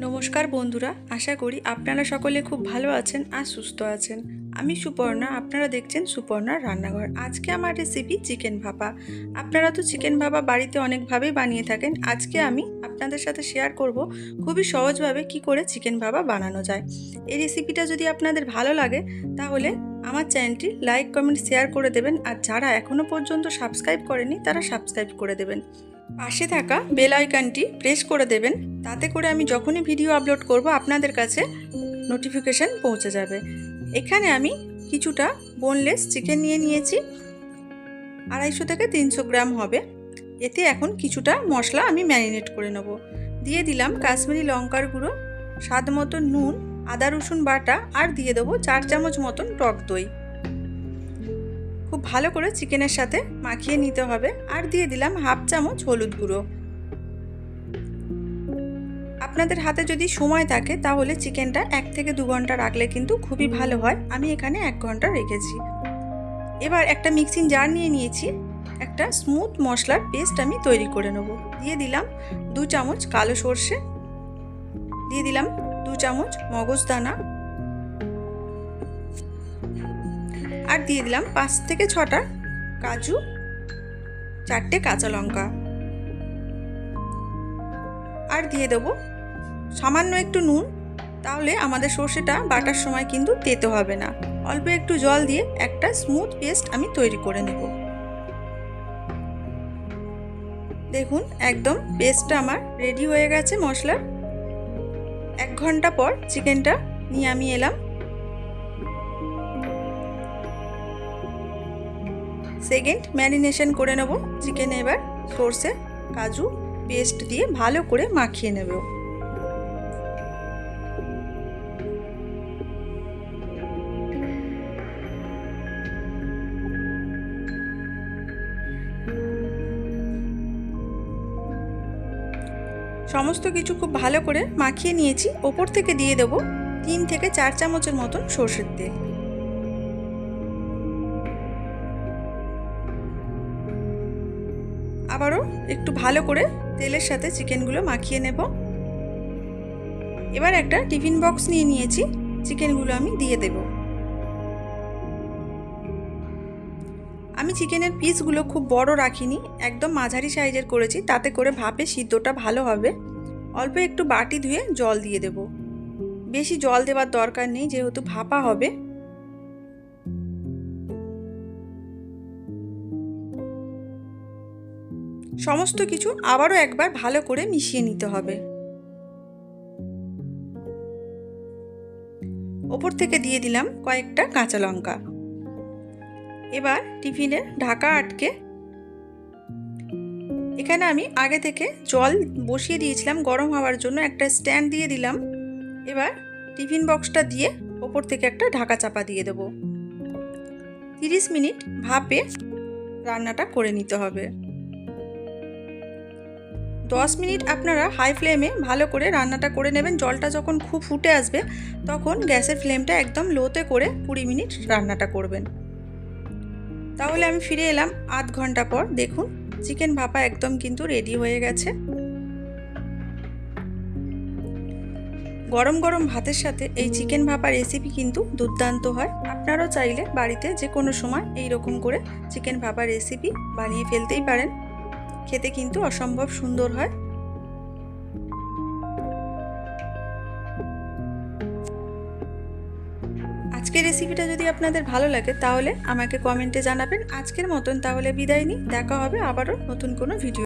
নমস্কার বন্ধুরা, আশা করি আপনারা সকলে খুব ভালো আছেন আর সুস্থ আছেন। আমি সুপর্ণা, আপনারা দেখছেন সুপর্ণার রান্নাঘর। আজকে আমার রেসিপি চিকেন ভাপা। আপনারা তো চিকেন ভাপা বাড়িতে অনেকভাবেই বানিয়ে থাকেন। আজকে আমি আপনাদের সাথে শেয়ার করব খুবই সহজভাবে কি করে চিকেন ভাপা বানানো যায়। এই রেসিপিটা যদি আপনাদের ভালো লাগে তাহলে আমার চ্যানেলটি লাইক, কমেন্ট, শেয়ার করে দেবেন। আর যারা এখনও পর্যন্ত সাবস্ক্রাইব করেনি তারা সাবস্ক্রাইব করে দেবেন। পাশে থাকা বেল আইকনটি প্রেস করে দেবেন, তাতে করে আমি যখনই ভিডিও আপলোড করব আপনাদের কাছে নোটিফিকেশান পৌঁছে যাবে। এখানে আমি কিছুটা বোনলেস চিকেন নিয়ে নিয়েছি, 250 থেকে 300 গ্রাম হবে। এতে এখন কিছুটা মশলা আমি ম্যারিনেট করে নেব। দিয়ে দিলাম কাশ্মীরি লঙ্কার গুঁড়ো, স্বাদ মতো নুন, আদা রসুন বাটা, আর দিয়ে দেবো 4 চামচ মতন টক দই। খুব ভালো করে চিকেনের সাথে মাখিয়ে নিতে হবে। আর দিয়ে দিলাম 1/2 চামচ হলুদ গুঁড়ো। আপনাদের হাতে যদি সময় থাকে তাহলে চিকেনটা 1 থেকে 2 ঘন্টা রাখলে কিন্তু খুবই ভালো হয়। আমি এখানে 1 ঘন্টা রেখেছি। এবার একটা মিক্সিং জার নিয়ে নিয়েছি, একটা স্মুথ মশলার পেস্ট আমি তৈরি করে নেব। দিয়ে দিলাম 2 চামচ কালো সর্ষে, দিয়ে দিলাম 2 চামচ মগজদানা, আর দিয়ে দিলাম 5 থেকে 6টা কাজু, 4টে কাঁচা লঙ্কা, আর দিয়ে দেবো সামান্য একটু নুন। তাহলে আমাদের সর্ষেটা বাটার সময় কিন্তু তেতো হবে না। অল্প একটু জল দিয়ে একটা স্মুথ পেস্ট আমি তৈরি করে নেব। দেখুন একদম পেস্টটা আমার রেডি হয়ে গেছে মশলার। 1 ঘন্টা পর চিকেনটা নিয়ে আমি এলাম। সেকেন্ড ম্যারিনেশন করে নেব চিকেনে। এবার সর্ষে কাজু পেস্ট দিয়ে ভালো করে মাখিয়ে নেব। সমস্ত কিছু খুব ভালো করে মাখিয়ে নিয়েছি। ওপর থেকে দিয়ে দেব 3 থেকে 4 চামচের মতন সরষের তেল। আবারও একটু ভালো করে তেলের সাথে চিকেনগুলো মাখিয়ে নেব। এবার একটা টিফিন বক্স নিয়ে নিয়েছি, চিকেনগুলো আমি দিয়ে দেব। আমি চিকেনের পিসগুলো খুব বড় রাখিনি, একদম মাঝারি সাইজের করেছি, তাতে করে ভাপে সিদ্ধটা ভালো হবে। অল্প একটু বাটি ধুয়ে জল দিয়ে দেব। বেশি জল দেওয়ার দরকার নেই, যেহেতু ভাপা হবে। সমস্ত কিছু আবারও একবার ভালো করে মিশিয়ে নিতে হবে। ওপর থেকে দিয়ে দিলাম কয়েকটা কাঁচা লঙ্কা। এবার টিফিনের ঢাকা আটকে এখানে আমি আগে থেকে জল বসিয়ে দিয়েছিলাম গরম হওয়ার জন্য, একটা স্ট্যান্ড দিয়ে দিলাম। এবার টিফিন বক্সটা দিয়ে ওপর থেকে একটা ঢাকা চাপা দিয়ে দেব। 30 মিনিট ভাপে রান্নাটা করে নিতে হবে। 10 মিনিট আপনারা হাই ফ্লেমে ভালো করে রান্নাটা করে নেবেন। জলটা যখন খুব ফুটে আসবে তখন গ্যাসের ফ্লেমটা একদম লোতে করে 20 মিনিট রান্নাটা করবেন। তাহলে আমি ফিরে এলাম আধ ঘন্টা পর। দেখুন চিকেন ভাপা একদম কিন্তু রেডি হয়ে গেছে। গরম গরম ভাতের সাথে এই চিকেন ভাপা রেসিপি কিন্তু দুর্দান্ত হয়। আপনারাও চাইলে বাড়িতে যে কোনো সময় এই রকম করে চিকেন ভাপা রেসিপি বানিয়ে ফেলতেই পারেন। খেতে কিন্তু অসম্ভব সুন্দর হয়। আজকের রেসিপিটা যদি আপনাদের ভালো লাগে তাহলে আমাকে কমেন্টে জানাবেন। আজকের মতন তাহলে বিদায় নিই, দেখা হবে আবারও নতুন কোনো ভিডিও।